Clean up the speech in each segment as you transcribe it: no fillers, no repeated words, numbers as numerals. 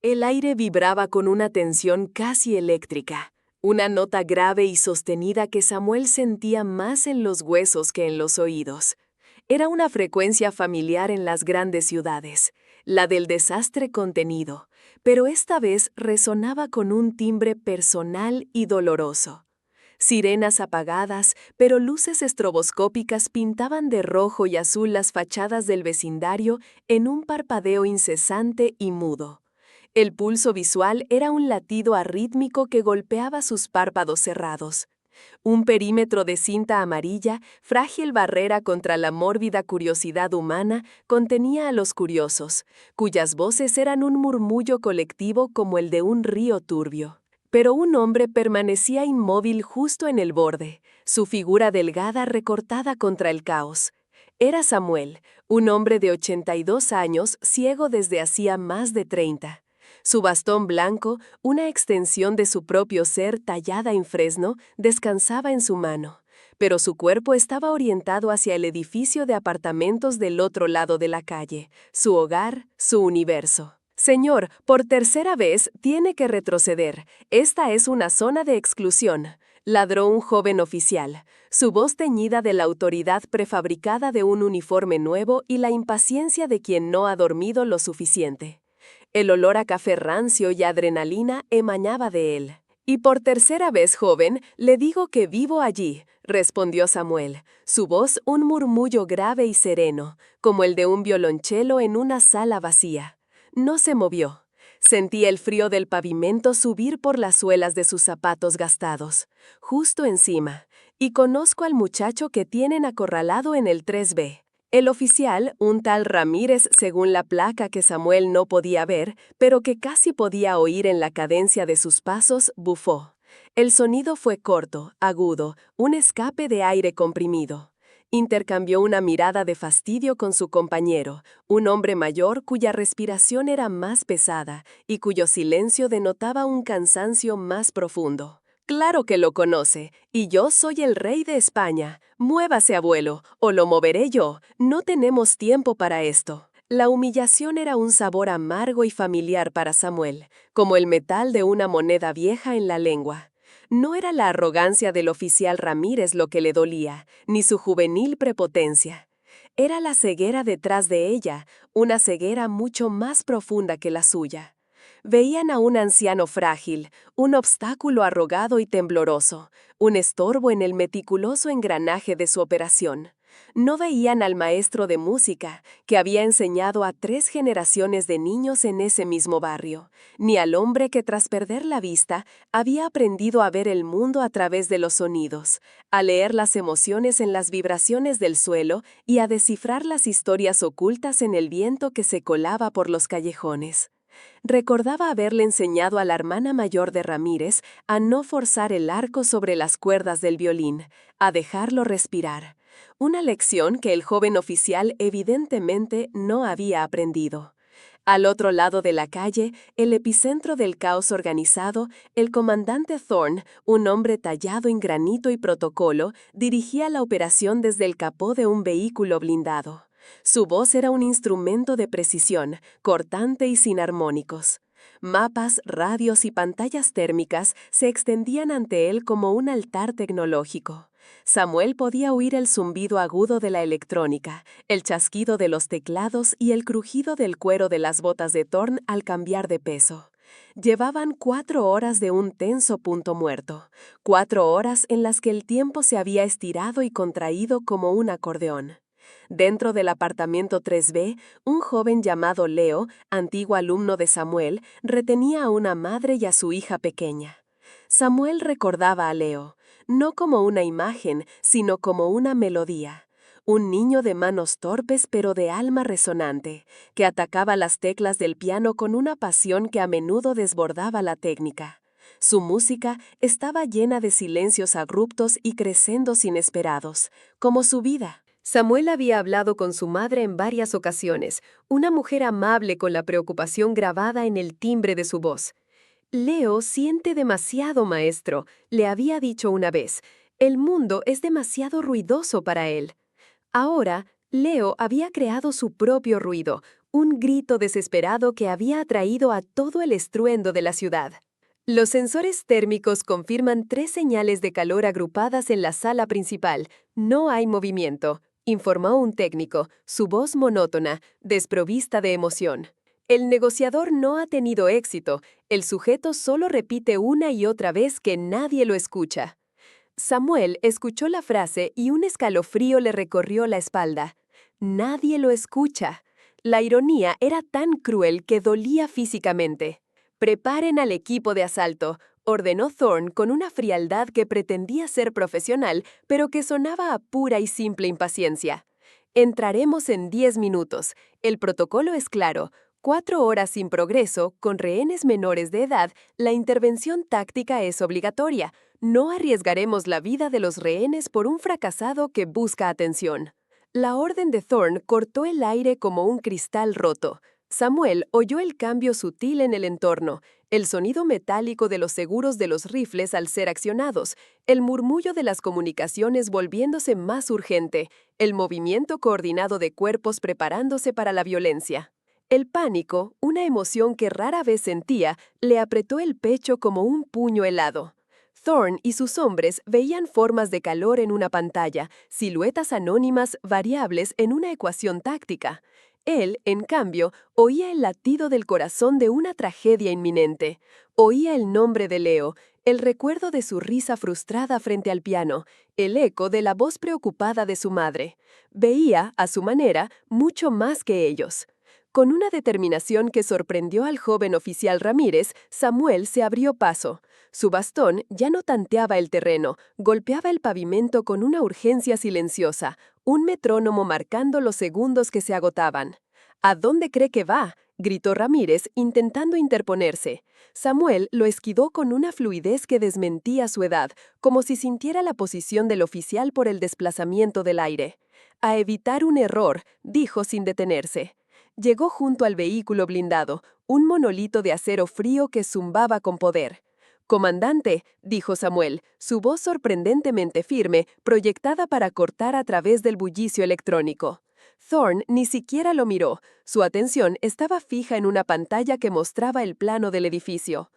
El aire vibraba con una tensión casi eléctrica, una nota grave y sostenida que Samuel sentía más en los huesos que en los oídos. Era una frecuencia familiar en las grandes ciudades, la del desastre contenido, pero esta vez resonaba con un timbre personal y doloroso. Sirenas apagadas, pero luces estroboscópicas pintaban de rojo y azul las fachadas del vecindario en un parpadeo incesante y mudo. El pulso visual era un latido arrítmico que golpeaba sus párpados cerrados. Un perímetro de cinta amarilla, frágil barrera contra la mórbida curiosidad humana, contenía a los curiosos, cuyas voces eran un murmullo colectivo como el de un río turbio. Pero un hombre permanecía inmóvil justo en el borde, su figura delgada recortada contra el caos. Era Samuel, un hombre de 82 años, ciego desde hacía más de 30. Su bastón blanco, una extensión de su propio ser tallada en fresno, descansaba en su mano, pero su cuerpo estaba orientado hacia el edificio de apartamentos del otro lado de la calle, su hogar, su universo. Señor, por tercera vez tiene que retroceder. Esta es una zona de exclusión, ladró un joven oficial, su voz teñida de la autoridad prefabricada de un uniforme nuevo y la impaciencia de quien no ha dormido lo suficiente. El olor a café rancio y adrenalina emanaba de él. Y por tercera vez, joven, le digo que vivo allí, respondió Samuel, su voz un murmullo grave y sereno, como el de un violonchelo en una sala vacía. No se movió. Sentía el frío del pavimento subir por las suelas de sus zapatos gastados, justo encima, y conozco al muchacho que tienen acorralado en el 3B. El oficial, un tal Ramírez según la placa que Samuel no podía ver, pero que casi podía oír en la cadencia de sus pasos, bufó. El sonido fue corto, agudo, un escape de aire comprimido. Intercambió una mirada de fastidio con su compañero, un hombre mayor cuya respiración era más pesada y cuyo silencio denotaba un cansancio más profundo. Claro que lo conoce, y yo soy el rey de España. Muévase, abuelo, o lo moveré yo. No tenemos tiempo para esto. La humillación era un sabor amargo y familiar para Samuel, como el metal de una moneda vieja en la lengua. No era la arrogancia del oficial Ramírez lo que le dolía, ni su juvenil prepotencia. Era la ceguera detrás de ella, una ceguera mucho más profunda que la suya. Veían a un anciano frágil, un obstáculo arrogado y tembloroso, un estorbo en el meticuloso engranaje de su operación. No veían al maestro de música, que había enseñado a 3 generaciones de niños en ese mismo barrio, ni al hombre que tras perder la vista había aprendido a ver el mundo a través de los sonidos, a leer las emociones en las vibraciones del suelo y a descifrar las historias ocultas en el viento que se colaba por los callejones. Recordaba haberle enseñado a la hermana mayor de Ramírez a no forzar el arco sobre las cuerdas del violín, a dejarlo respirar. Una lección que el joven oficial evidentemente no había aprendido. Al otro lado de la calle, el epicentro del caos organizado, el comandante Thorne, un hombre tallado en granito y protocolo, dirigía la operación desde el capó de un vehículo blindado. Su voz era un instrumento de precisión, cortante y sin armónicos. Mapas, radios y pantallas térmicas se extendían ante él como un altar tecnológico. Samuel podía oír el zumbido agudo de la electrónica, el chasquido de los teclados y el crujido del cuero de las botas de Thorne al cambiar de peso. Llevaban 4 horas de un tenso punto muerto, 4 horas en las que el tiempo se había estirado y contraído como un acordeón. Dentro del apartamento 3B, un joven llamado Leo, antiguo alumno de Samuel, retenía a una madre y a su hija pequeña. Samuel recordaba a Leo, no como una imagen, sino como una melodía. Un niño de manos torpes pero de alma resonante, que atacaba las teclas del piano con una pasión que a menudo desbordaba la técnica. Su música estaba llena de silencios abruptos y crescendos inesperados, como su vida. Samuel había hablado con su madre en varias ocasiones, una mujer amable con la preocupación grabada en el timbre de su voz. Leo siente demasiado, maestro, le había dicho una vez. El mundo es demasiado ruidoso para él. Ahora, Leo había creado su propio ruido, un grito desesperado que había atraído a todo el estruendo de la ciudad. Los sensores térmicos confirman 3 señales de calor agrupadas en la sala principal. No hay movimiento, informó un técnico, su voz monótona, desprovista de emoción. El negociador no ha tenido éxito. El sujeto solo repite una y otra vez que nadie lo escucha. Samuel escuchó la frase y un escalofrío le recorrió la espalda. Nadie lo escucha. La ironía era tan cruel que dolía físicamente. «Preparen al equipo de asalto», ordenó Thorne con una frialdad que pretendía ser profesional, pero que sonaba a pura y simple impaciencia. «Entraremos en 10 minutos. El protocolo es claro. 4 horas sin progreso, con rehenes menores de edad, la intervención táctica es obligatoria. No arriesgaremos la vida de los rehenes por un fracasado que busca atención». La orden de Thorne cortó el aire como un cristal roto. Samuel oyó el cambio sutil en el entorno, el sonido metálico de los seguros de los rifles al ser accionados, el murmullo de las comunicaciones volviéndose más urgente, el movimiento coordinado de cuerpos preparándose para la violencia. El pánico, una emoción que rara vez sentía, le apretó el pecho como un puño helado. Thorne y sus hombres veían formas de calor en una pantalla, siluetas anónimas variables en una ecuación táctica. Él, en cambio, oía el latido del corazón de una tragedia inminente. Oía el nombre de Leo, el recuerdo de su risa frustrada frente al piano, el eco de la voz preocupada de su madre. Veía, a su manera, mucho más que ellos. Con una determinación que sorprendió al joven oficial Ramírez, Samuel se abrió paso. Su bastón ya no tanteaba el terreno, golpeaba el pavimento con una urgencia silenciosa, un metrónomo marcando los segundos que se agotaban. «¿A dónde cree que va?», gritó Ramírez, intentando interponerse. Samuel lo esquivó con una fluidez que desmentía su edad, como si sintiera la posición del oficial por el desplazamiento del aire. «A evitar un error», dijo sin detenerse. Llegó junto al vehículo blindado, un monolito de acero frío que zumbaba con poder. «Comandante», dijo Samuel, su voz sorprendentemente firme, proyectada para cortar a través del bullicio electrónico. Thorne ni siquiera lo miró. Su atención estaba fija en una pantalla que mostraba el plano del edificio.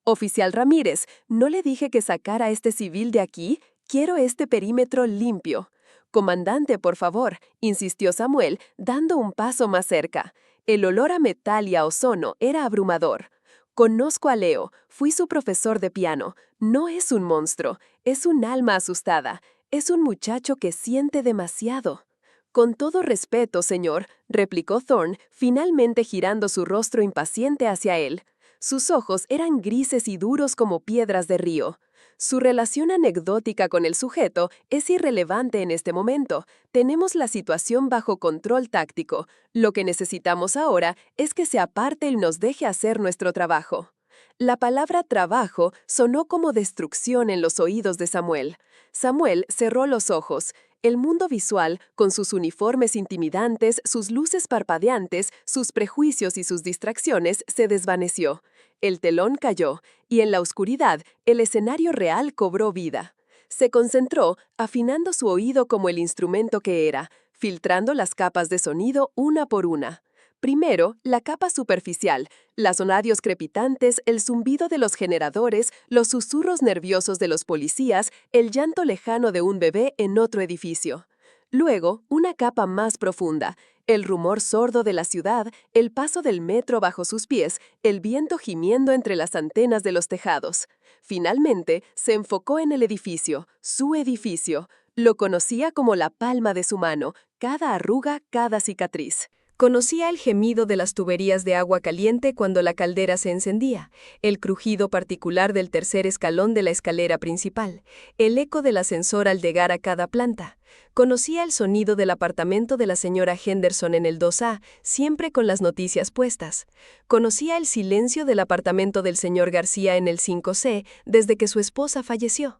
«Oficial Ramírez, ¿no le dije que sacara a este civil de aquí? Quiero este perímetro limpio». «Comandante, por favor», insistió Samuel, dando un paso más cerca. El olor a metal y a ozono era abrumador. «Conozco a Leo, fui su profesor de piano. No es un monstruo, es un alma asustada, es un muchacho que siente demasiado». «Con todo respeto, señor», replicó Thorne, finalmente girando su rostro impaciente hacia él. Sus ojos eran grises y duros como piedras de río. Su relación anecdótica con el sujeto es irrelevante en este momento. Tenemos la situación bajo control táctico. Lo que necesitamos ahora es que se aparte y nos deje hacer nuestro trabajo. La palabra trabajo sonó como destrucción en los oídos de Samuel. Samuel cerró los ojos. El mundo visual, con sus uniformes intimidantes, sus luces parpadeantes, sus prejuicios y sus distracciones, se desvaneció. El telón cayó, y en la oscuridad, el escenario real cobró vida. Se concentró, afinando su oído como el instrumento que era, filtrando las capas de sonido una por una. Primero, la capa superficial, las radios crepitantes, el zumbido de los generadores, los susurros nerviosos de los policías, el llanto lejano de un bebé en otro edificio. Luego, una capa más profunda, el rumor sordo de la ciudad, el paso del metro bajo sus pies, el viento gimiendo entre las antenas de los tejados. Finalmente, se enfocó en el edificio, su edificio. Lo conocía como la palma de su mano, cada arruga, cada cicatriz. Conocía el gemido de las tuberías de agua caliente cuando la caldera se encendía, el crujido particular del tercer escalón de la escalera principal, el eco del ascensor al llegar a cada planta. Conocía el sonido del apartamento de la señora Henderson en el 2A, siempre con las noticias puestas. Conocía el silencio del apartamento del señor García en el 5C desde que su esposa falleció.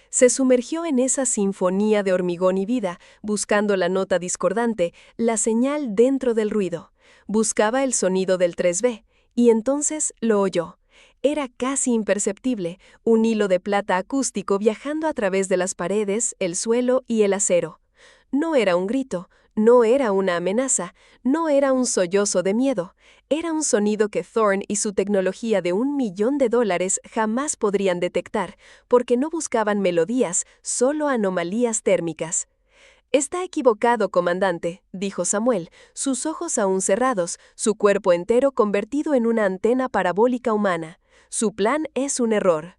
Se sumergió en esa sinfonía de hormigón y vida, buscando la nota discordante, la señal dentro del ruido. Buscaba el sonido del 3B, y entonces lo oyó. Era casi imperceptible, un hilo de plata acústico viajando a través de las paredes, el suelo y el acero. No era un grito, No era una amenaza, no era un sollozo de miedo, era un sonido que Thorne y su tecnología de $1.000.000 jamás podrían detectar, porque no buscaban melodías, solo anomalías térmicas. Está equivocado, comandante, dijo Samuel, sus ojos aún cerrados, su cuerpo entero convertido en una antena parabólica humana. Su plan es un error.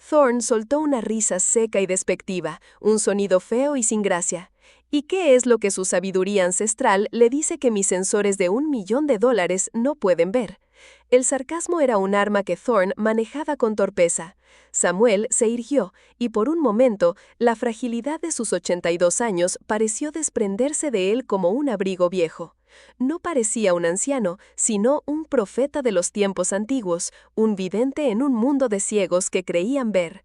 Thorne soltó una risa seca y despectiva, un sonido feo y sin gracia. ¿Y qué es lo que su sabiduría ancestral le dice que mis sensores de $1.000.000 no pueden ver? El sarcasmo era un arma que Thorne manejaba con torpeza. Samuel se irguió, y por un momento, la fragilidad de sus 82 años pareció desprenderse de él como un abrigo viejo. No parecía un anciano, sino un profeta de los tiempos antiguos, un vidente en un mundo de ciegos que creían ver.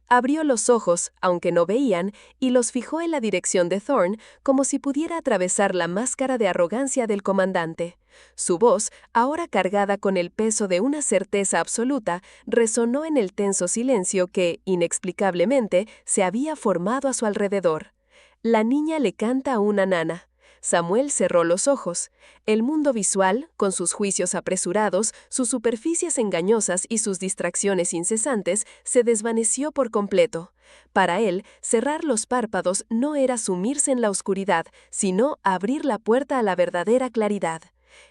Abrió los ojos, aunque no veían, y los fijó en la dirección de Thorne, como si pudiera atravesar la máscara de arrogancia del comandante. Su voz, ahora cargada con el peso de una certeza absoluta, resonó en el tenso silencio que, inexplicablemente, se había formado a su alrededor. La niña le canta a una nana. Samuel cerró los ojos. El mundo visual, con sus juicios apresurados, sus superficies engañosas y sus distracciones incesantes, se desvaneció por completo. Para él, cerrar los párpados no era sumirse en la oscuridad, sino abrir la puerta a la verdadera claridad.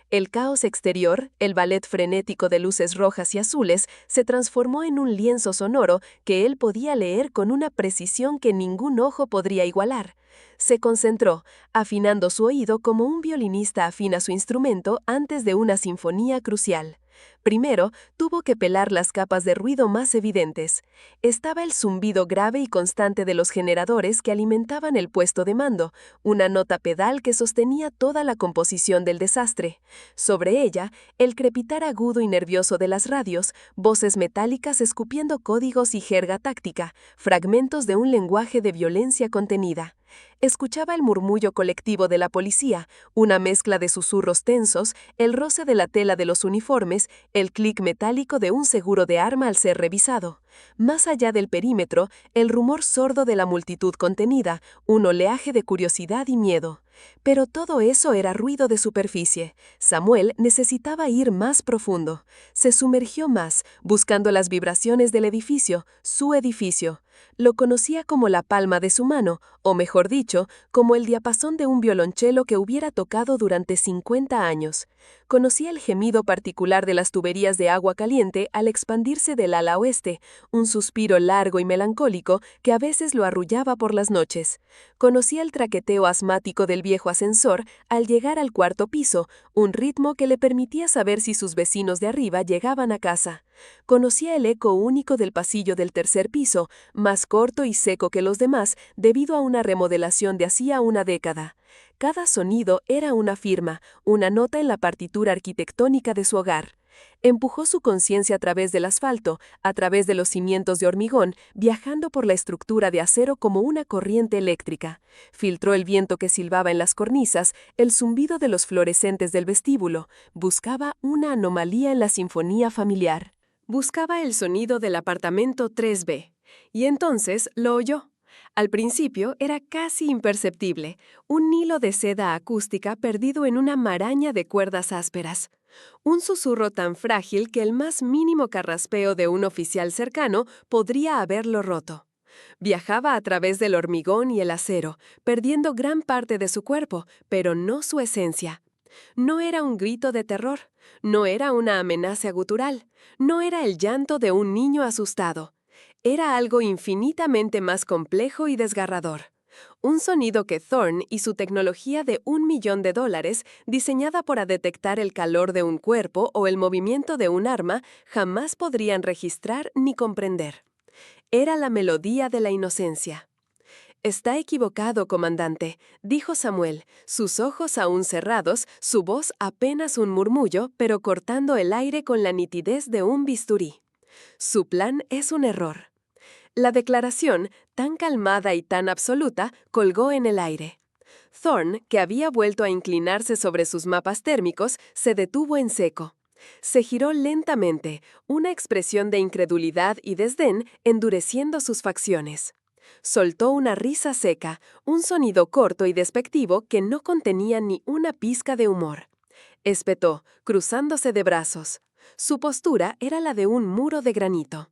El caos exterior, el ballet frenético de luces rojas y azules, se transformó en un lienzo sonoro que él podía leer con una precisión que ningún ojo podría igualar. Se concentró, afinando su oído como un violinista afina su instrumento antes de una sinfonía crucial. Primero, tuvo que pelar las capas de ruido más evidentes. Estaba el zumbido grave y constante de los generadores que alimentaban el puesto de mando, una nota pedal que sostenía toda la composición del desastre. Sobre ella, el crepitar agudo y nervioso de las radios, voces metálicas escupiendo códigos y jerga táctica, fragmentos de un lenguaje de violencia contenida. Escuchaba el murmullo colectivo de la policía, una mezcla de susurros tensos, el roce de la tela de los uniformes, el clic metálico de un seguro de arma al ser revisado. Más allá del perímetro, el rumor sordo de la multitud contenida, un oleaje de curiosidad y miedo. Pero todo eso era ruido de superficie. Samuel necesitaba ir más profundo. Se sumergió más, buscando las vibraciones del edificio, su edificio. Lo conocía como la palma de su mano, o mejor dicho, como el diapasón de un violonchelo que hubiera tocado durante 50 años. Conocía el gemido particular de las tuberías de agua caliente al expandirse del ala oeste, un suspiro largo y melancólico que a veces lo arrullaba por las noches. Conocía el traqueteo asmático del viejo ascensor al llegar al cuarto piso, un ritmo que le permitía saber si sus vecinos de arriba llegaban a casa. Conocía el eco único del pasillo del tercer piso, más corto y seco que los demás debido a una remodelación de hacía una década. Cada sonido era una firma, una nota en la partitura arquitectónica de su hogar. Empujó su conciencia a través del asfalto, a través de los cimientos de hormigón, viajando por la estructura de acero como una corriente eléctrica. Filtró el viento que silbaba en las cornisas, el zumbido de los fluorescentes del vestíbulo. Buscaba una anomalía en la sinfonía familiar. Buscaba el sonido del apartamento 3B. Y entonces lo oyó. Al principio era casi imperceptible, un hilo de seda acústica perdido en una maraña de cuerdas ásperas. Un susurro tan frágil que el más mínimo carraspeo de un oficial cercano podría haberlo roto. Viajaba a través del hormigón y el acero, perdiendo gran parte de su cuerpo, pero no su esencia. No era un grito de terror, no era una amenaza gutural, no era el llanto de un niño asustado. Era algo infinitamente más complejo y desgarrador. Un sonido que Thorne y su tecnología de $1.000.000, diseñada para detectar el calor de un cuerpo o el movimiento de un arma, jamás podrían registrar ni comprender. Era la melodía de la inocencia. «Está equivocado, comandante», dijo Samuel, sus ojos aún cerrados, su voz apenas un murmullo, pero cortando el aire con la nitidez de un bisturí. Su plan es un error. La declaración, tan calmada y tan absoluta, colgó en el aire. Thorne, que había vuelto a inclinarse sobre sus mapas térmicos, se detuvo en seco. Se giró lentamente, una expresión de incredulidad y desdén endureciendo sus facciones. Soltó una risa seca, un sonido corto y despectivo que no contenía ni una pizca de humor. Espetó, cruzándose de brazos. Su postura era la de un muro de granito.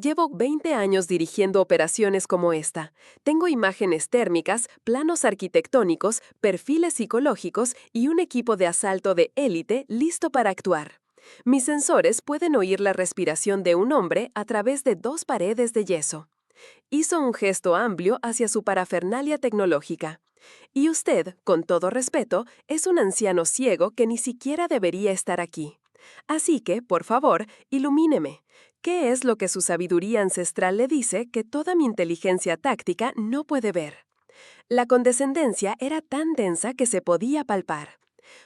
Llevo 20 años dirigiendo operaciones como esta. Tengo imágenes térmicas, planos arquitectónicos, perfiles psicológicos y un equipo de asalto de élite listo para actuar. Mis sensores pueden oír la respiración de un hombre a través de 2 paredes de yeso. Hizo un gesto amplio hacia su parafernalia tecnológica. Y usted, con todo respeto, es un anciano ciego que ni siquiera debería estar aquí. Así que, por favor, ilumíneme. ¿Qué es lo que su sabiduría ancestral le dice que toda mi inteligencia táctica no puede ver? La condescendencia era tan densa que se podía palpar.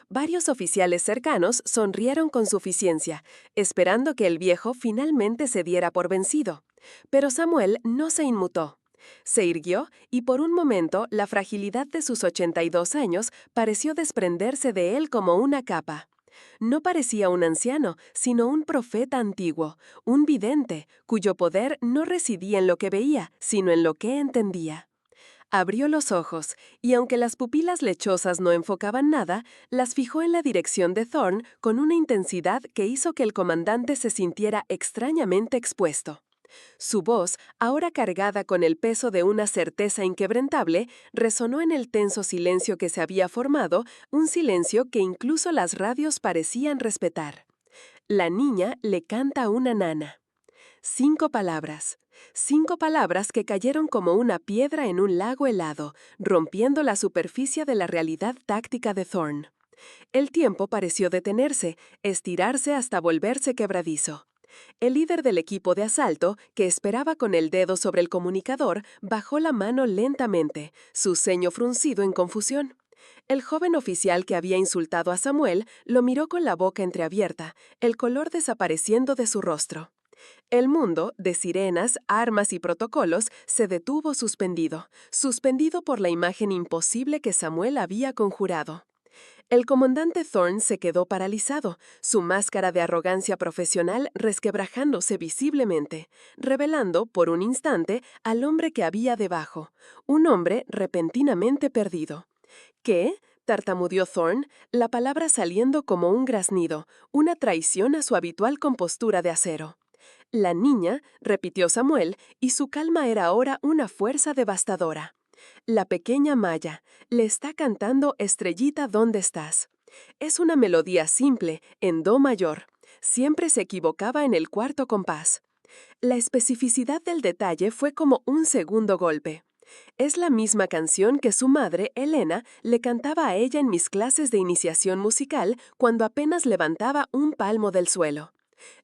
Varios oficiales cercanos sonrieron con suficiencia, esperando que el viejo finalmente se diera por vencido. Pero Samuel no se inmutó. Se irguió y por un momento la fragilidad de sus 82 años pareció desprenderse de él como una capa. No parecía un anciano, sino un profeta antiguo, un vidente, cuyo poder no residía en lo que veía, sino en lo que entendía. Abrió los ojos, y aunque las pupilas lechosas no enfocaban nada, las fijó en la dirección de Thorne con una intensidad que hizo que el comandante se sintiera extrañamente expuesto. Su voz, ahora cargada con el peso de una certeza inquebrantable, resonó en el tenso silencio que se había formado, un silencio que incluso las radios parecían respetar. La niña le canta a una nana. 5 palabras. 5 palabras que cayeron como una piedra en un lago helado, rompiendo la superficie de la realidad táctica de Thorne. El tiempo pareció detenerse, estirarse hasta volverse quebradizo. El líder del equipo de asalto, que esperaba con el dedo sobre el comunicador, bajó la mano lentamente, su ceño fruncido en confusión. El joven oficial que había insultado a Samuel lo miró con la boca entreabierta, el color desapareciendo de su rostro. El mundo, de sirenas, armas y protocolos, se detuvo suspendido por la imagen imposible que Samuel había conjurado. El comandante Thorne se quedó paralizado, su máscara de arrogancia profesional resquebrajándose visiblemente, revelando, por un instante, al hombre que había debajo, un hombre repentinamente perdido. ¿Qué? Tartamudeó Thorne, la palabra saliendo como un graznido, una traición a su habitual compostura de acero. La niña, repitió Samuel, y su calma era ahora una fuerza devastadora. La pequeña Maya le está cantando Estrellita, ¿dónde estás? Es una melodía simple, en do mayor. Siempre se equivocaba en el cuarto compás. La especificidad del detalle fue como un segundo golpe. Es la misma canción que su madre, Elena, le cantaba a ella en mis clases de iniciación musical cuando apenas levantaba un palmo del suelo.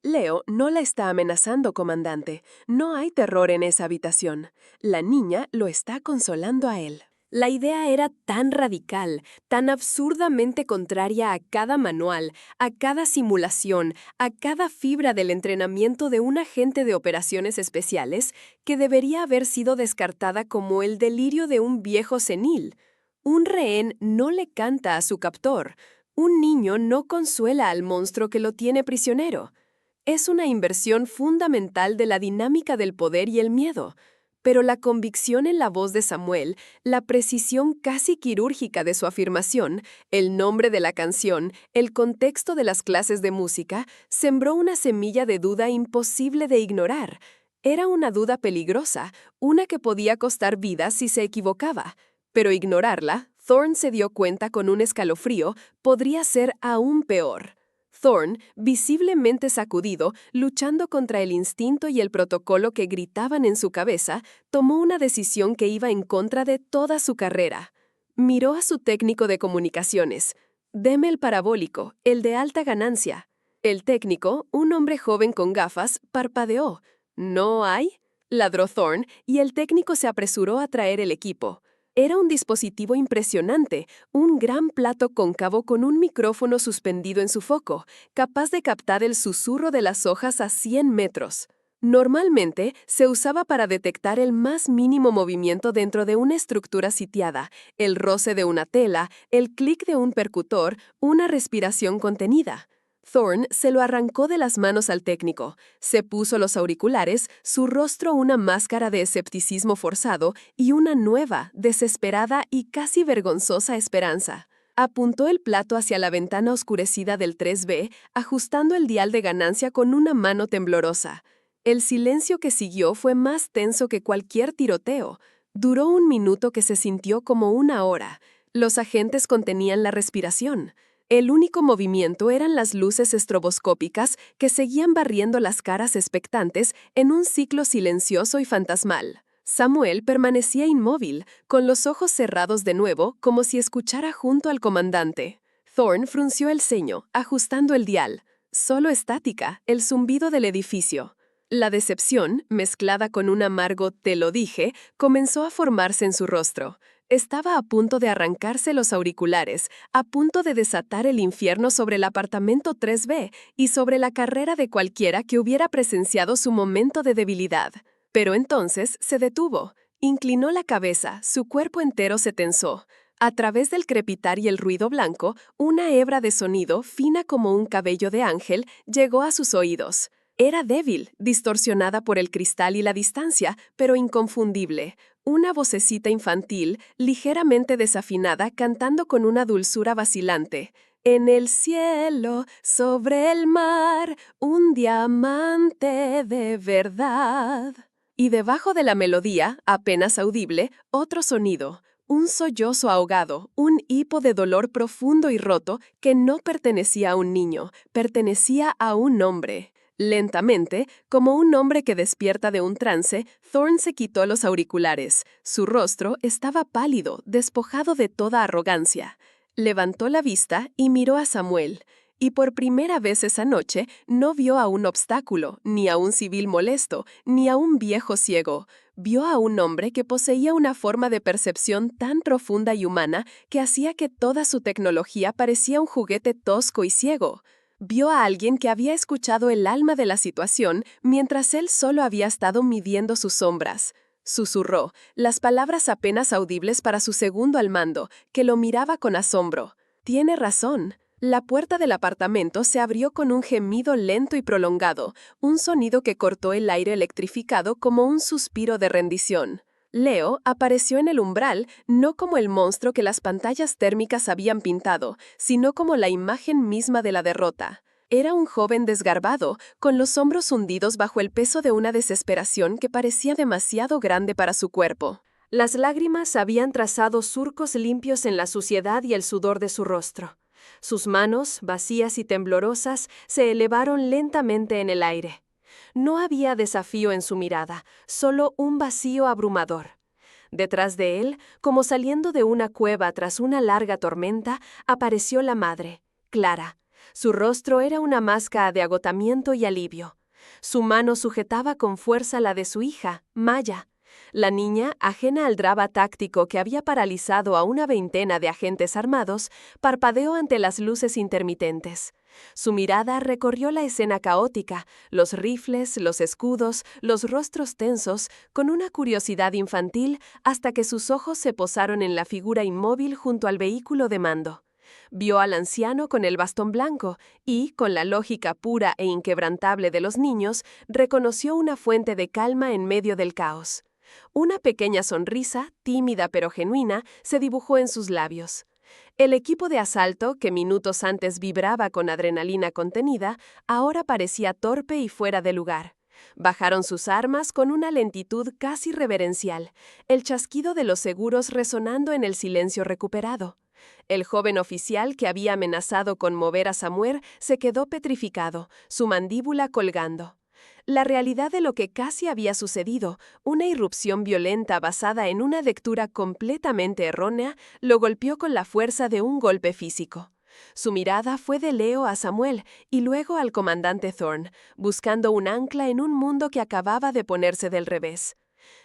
Leo no la está amenazando, comandante. No hay terror en esa habitación. La niña lo está consolando a él. La idea era tan radical, tan absurdamente contraria a cada manual, a cada simulación, a cada fibra del entrenamiento de un agente de operaciones especiales, que debería haber sido descartada como el delirio de un viejo senil. Un rehén no le canta a su captor. Un niño no consuela al monstruo que lo tiene prisionero. Es una inversión fundamental de la dinámica del poder y el miedo. Pero la convicción en la voz de Samuel, la precisión casi quirúrgica de su afirmación, el nombre de la canción, el contexto de las clases de música, sembró una semilla de duda imposible de ignorar. Era una duda peligrosa, una que podía costar vidas si se equivocaba. Pero ignorarla, Thorne se dio cuenta con un escalofrío, podría ser aún peor. Thorne, visiblemente sacudido, luchando contra el instinto y el protocolo que gritaban en su cabeza, tomó una decisión que iba en contra de toda su carrera. Miró a su técnico de comunicaciones. «Deme el parabólico, el de alta ganancia». El técnico, un hombre joven con gafas, parpadeó. «¿No hay?», ladró Thorne, y el técnico se apresuró a traer el equipo. Era un dispositivo impresionante, un gran plato cóncavo con un micrófono suspendido en su foco, capaz de captar el susurro de las hojas a 100 metros. Normalmente se usaba para detectar el más mínimo movimiento dentro de una estructura sitiada, el roce de una tela, el clic de un percutor, una respiración contenida. Thorne se lo arrancó de las manos al técnico, se puso los auriculares, su rostro una máscara de escepticismo forzado y una nueva, desesperada y casi vergonzosa esperanza. Apuntó el plato hacia la ventana oscurecida del 3B, ajustando el dial de ganancia con una mano temblorosa. El silencio que siguió fue más tenso que cualquier tiroteo. Duró un minuto que se sintió como una hora. Los agentes contenían la respiración. El único movimiento eran las luces estroboscópicas que seguían barriendo las caras expectantes en un ciclo silencioso y fantasmal. Samuel permanecía inmóvil, con los ojos cerrados de nuevo, como si escuchara junto al comandante. Thorne frunció el ceño, ajustando el dial. Solo estática, el zumbido del edificio. La decepción, mezclada con un amargo «te lo dije», comenzó a formarse en su rostro. Estaba a punto de arrancarse los auriculares, a punto de desatar el infierno sobre el apartamento 3B y sobre la carrera de cualquiera que hubiera presenciado su momento de debilidad. Pero entonces se detuvo, inclinó la cabeza, su cuerpo entero se tensó. A través del crepitar y el ruido blanco, una hebra de sonido, fina como un cabello de ángel, llegó a sus oídos. Era débil, distorsionada por el cristal y la distancia, pero inconfundible. Una vocecita infantil, ligeramente desafinada, cantando con una dulzura vacilante. En el cielo, sobre el mar, un diamante de verdad. Y debajo de la melodía, apenas audible, otro sonido. Un sollozo ahogado, un hipo de dolor profundo y roto que no pertenecía a un niño, pertenecía a un hombre. Lentamente, como un hombre que despierta de un trance, Thorne se quitó los auriculares. Su rostro estaba pálido, despojado de toda arrogancia. Levantó la vista y miró a Samuel. Y por primera vez esa noche no vio a un obstáculo, ni a un civil molesto, ni a un viejo ciego. Vio a un hombre que poseía una forma de percepción tan profunda y humana que hacía que toda su tecnología parecía un juguete tosco y ciego. Vio a alguien que había escuchado el alma de la situación mientras él solo había estado midiendo sus sombras. Susurró, las palabras apenas audibles para su segundo al mando, que lo miraba con asombro. Tiene razón. La puerta del apartamento se abrió con un gemido lento y prolongado, un sonido que cortó el aire electrificado como un suspiro de rendición. Leo apareció en el umbral no como el monstruo que las pantallas térmicas habían pintado, sino como la imagen misma de la derrota. Era un joven desgarbado, con los hombros hundidos bajo el peso de una desesperación que parecía demasiado grande para su cuerpo. Las lágrimas habían trazado surcos limpios en la suciedad y el sudor de su rostro. Sus manos, vacías y temblorosas, se elevaron lentamente en el aire. No había desafío en su mirada, solo un vacío abrumador. Detrás de él, como saliendo de una cueva tras una larga tormenta, apareció la madre, Clara. Su rostro era una máscara de agotamiento y alivio. Su mano sujetaba con fuerza la de su hija, Maya. La niña, ajena al drama táctico que había paralizado a una veintena de agentes armados, parpadeó ante las luces intermitentes. Su mirada recorrió la escena caótica, los rifles, los escudos, los rostros tensos, con una curiosidad infantil hasta que sus ojos se posaron en la figura inmóvil junto al vehículo de mando. Vio al anciano con el bastón blanco y, con la lógica pura e inquebrantable de los niños, reconoció una fuente de calma en medio del caos. Una pequeña sonrisa, tímida pero genuina, se dibujó en sus labios. El equipo de asalto, que minutos antes vibraba con adrenalina contenida, ahora parecía torpe y fuera de lugar. Bajaron sus armas con una lentitud casi reverencial, el chasquido de los seguros resonando en el silencio recuperado. El joven oficial que había amenazado con mover a Samuel se quedó petrificado, su mandíbula colgando. La realidad de lo que casi había sucedido, una irrupción violenta basada en una lectura completamente errónea, lo golpeó con la fuerza de un golpe físico. Su mirada fue de Leo a Samuel y luego al comandante Thorne, buscando un ancla en un mundo que acababa de ponerse del revés.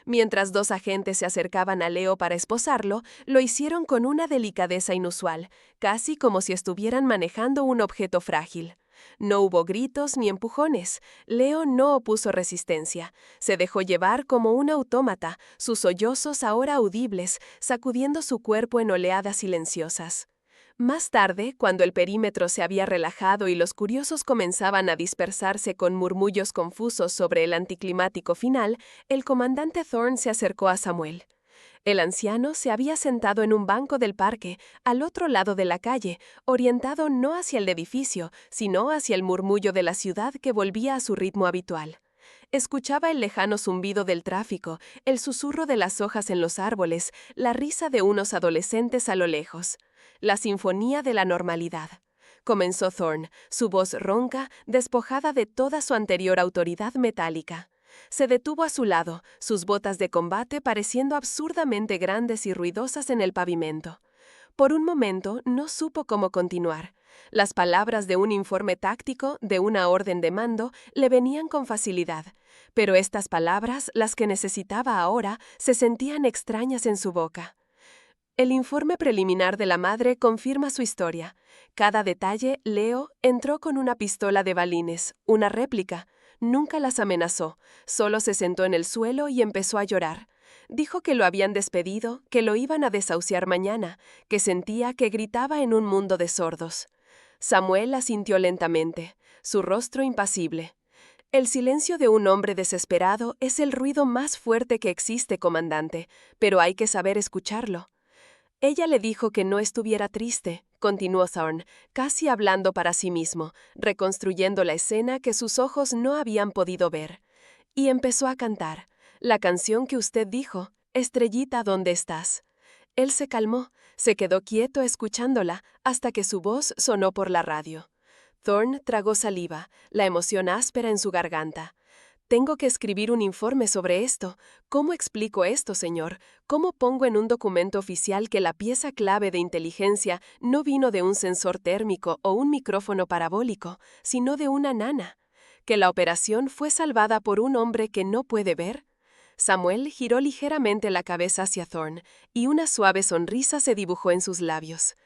Mientras dos agentes se acercaban a Leo para esposarlo, lo hicieron con una delicadeza inusual, casi como si estuvieran manejando un objeto frágil. No hubo gritos ni empujones. Leo no opuso resistencia. Se dejó llevar como un autómata, sus sollozos ahora audibles, sacudiendo su cuerpo en oleadas silenciosas. Más tarde, cuando el perímetro se había relajado y los curiosos comenzaban a dispersarse con murmullos confusos sobre el anticlimático final, el comandante Thorne se acercó a Samuel. El anciano se había sentado en un banco del parque, al otro lado de la calle, orientado no hacia el edificio, sino hacia el murmullo de la ciudad que volvía a su ritmo habitual. Escuchaba el lejano zumbido del tráfico, el susurro de las hojas en los árboles, la risa de unos adolescentes a lo lejos. La sinfonía de la normalidad. Comenzó Thorne, su voz ronca, despojada de toda su anterior autoridad metálica. Se detuvo a su lado, sus botas de combate pareciendo absurdamente grandes y ruidosas en el pavimento. Por un momento no supo cómo continuar. Las palabras de un informe táctico, de una orden de mando, le venían con facilidad. Pero estas palabras, las que necesitaba ahora, se sentían extrañas en su boca. El informe preliminar de la madre confirma su historia. Cada detalle, Leo entró con una pistola de balines, una réplica. Nunca las amenazó, solo se sentó en el suelo y empezó a llorar. Dijo que lo habían despedido, que lo iban a desahuciar mañana, que sentía que gritaba en un mundo de sordos. Samuel asintió lentamente, su rostro impasible. El silencio de un hombre desesperado es el ruido más fuerte que existe, comandante, pero hay que saber escucharlo. Ella le dijo que no estuviera triste, continuó Thorne, casi hablando para sí mismo, reconstruyendo la escena que sus ojos no habían podido ver. Y empezó a cantar, la canción que usted dijo, Estrellita, ¿dónde estás? Él se calmó, se quedó quieto escuchándola hasta que su voz sonó por la radio. Thorne tragó saliva, la emoción áspera en su garganta. Tengo que escribir un informe sobre esto. ¿Cómo explico esto, señor? ¿Cómo pongo en un documento oficial que la pieza clave de inteligencia no vino de un sensor térmico o un micrófono parabólico, sino de una nana? ¿Que la operación fue salvada por un hombre que no puede ver? Samuel giró ligeramente la cabeza hacia Thorne, y una suave sonrisa se dibujó en sus labios.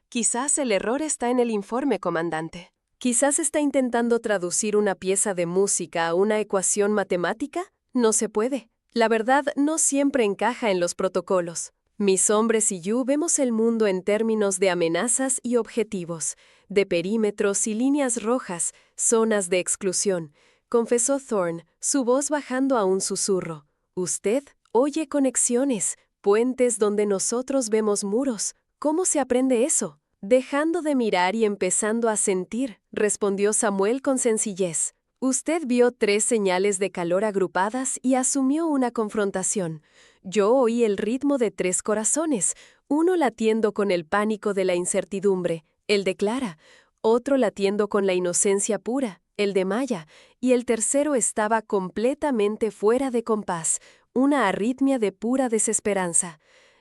Quizás el error está en el informe, comandante. Quizás está intentando traducir una pieza de música a una ecuación matemática. No se puede. La verdad no siempre encaja en los protocolos. Mis hombres y yo vemos el mundo en términos de amenazas y objetivos, de perímetros y líneas rojas, zonas de exclusión, confesó Thorne, su voz bajando a un susurro. Usted oye conexiones, puentes donde nosotros vemos muros. ¿Cómo se aprende eso? Dejando de mirar y empezando a sentir, respondió Samuel con sencillez. Usted vio 3 señales de calor agrupadas y asumió una confrontación. Yo oí el ritmo de 3 corazones, uno latiendo con el pánico de la incertidumbre, el de Clara, otro latiendo con la inocencia pura, el de Maya, y el tercero estaba completamente fuera de compás, una arritmia de pura desesperanza.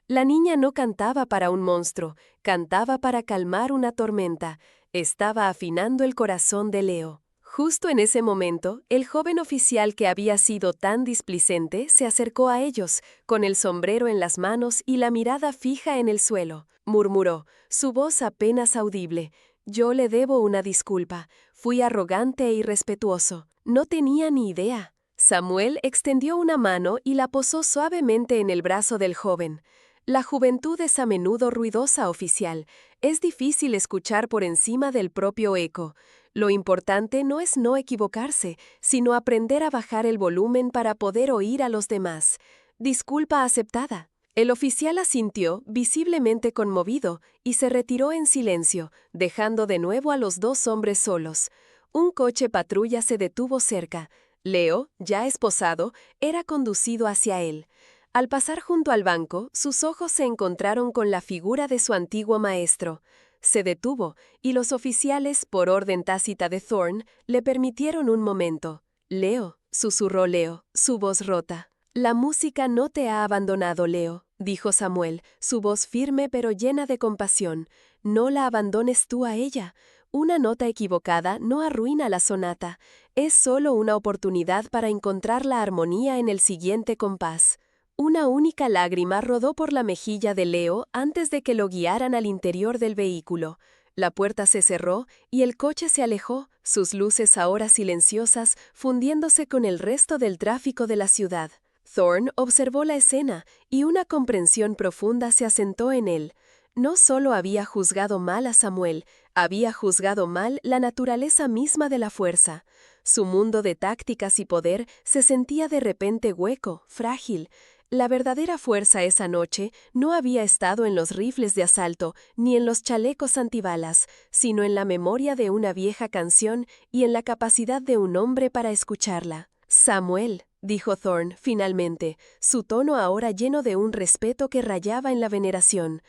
La niña no cantaba para un monstruo, cantaba para calmar una tormenta. Estaba afinando el corazón de Leo. Justo en ese momento, el joven oficial que había sido tan displicente se acercó a ellos, con el sombrero en las manos y la mirada fija en el suelo. Murmuró, su voz apenas audible. Yo le debo una disculpa. Fui arrogante e irrespetuoso. No tenía ni idea. Samuel extendió una mano y la posó suavemente en el brazo del joven. La juventud es a menudo ruidosa, oficial. Es difícil escuchar por encima del propio eco. Lo importante no es no equivocarse, sino aprender a bajar el volumen para poder oír a los demás. Disculpa aceptada. El oficial asintió, visiblemente conmovido, y se retiró en silencio, dejando de nuevo a los 2 hombres solos. Un coche patrulla se detuvo cerca. Leo, ya esposado, era conducido hacia él. Al pasar junto al banco, sus ojos se encontraron con la figura de su antiguo maestro. Se detuvo, y los oficiales, por orden tácita de Thorne, le permitieron un momento. «Leo», susurró Leo, su voz rota. «La música no te ha abandonado, Leo», dijo Samuel, su voz firme pero llena de compasión. «No la abandones tú a ella. Una nota equivocada no arruina la sonata. Es solo una oportunidad para encontrar la armonía en el siguiente compás». Una única lágrima rodó por la mejilla de Leo antes de que lo guiaran al interior del vehículo. La puerta se cerró y el coche se alejó, sus luces ahora silenciosas fundiéndose con el resto del tráfico de la ciudad. Thorne observó la escena y una comprensión profunda se asentó en él. No solo había juzgado mal a Samuel, había juzgado mal la naturaleza misma de la fuerza. Su mundo de tácticas y poder se sentía de repente hueco, frágil. La verdadera fuerza esa noche no había estado en los rifles de asalto ni en los chalecos antibalas, sino en la memoria de una vieja canción y en la capacidad de un hombre para escucharla. Samuel, dijo Thorne finalmente, su tono ahora lleno de un respeto que rayaba en la veneración.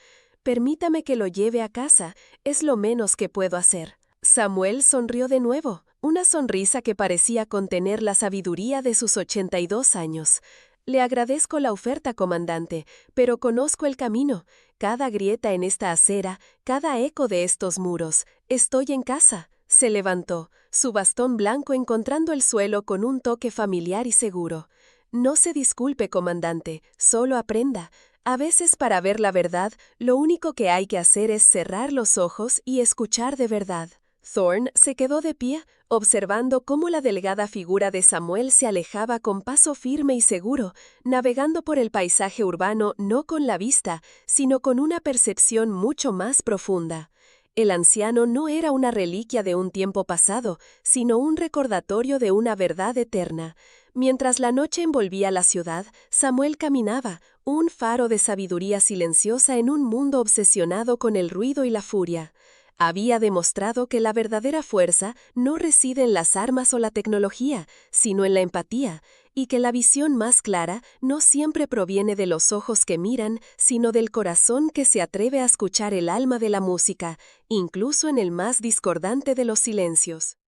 Permítame que lo lleve a casa, es lo menos que puedo hacer. Samuel sonrió de nuevo, una sonrisa que parecía contener la sabiduría de sus 82 años. Le agradezco la oferta, comandante, pero conozco el camino, cada grieta en esta acera, cada eco de estos muros. Estoy en casa. Se levantó, su bastón blanco encontrando el suelo con un toque familiar y seguro. No se disculpe, comandante, solo aprenda. A veces para ver la verdad, lo único que hay que hacer es cerrar los ojos y escuchar de verdad. Thorne se quedó de pie, observando cómo la delgada figura de Samuel se alejaba con paso firme y seguro, navegando por el paisaje urbano no con la vista, sino con una percepción mucho más profunda. El anciano no era una reliquia de un tiempo pasado, sino un recordatorio de una verdad eterna. Mientras la noche envolvía la ciudad, Samuel caminaba, un faro de sabiduría silenciosa en un mundo obsesionado con el ruido y la furia. Había demostrado que la verdadera fuerza no reside en las armas o la tecnología, sino en la empatía, y que la visión más clara no siempre proviene de los ojos que miran, sino del corazón que se atreve a escuchar el alma de la música, incluso en el más discordante de los silencios.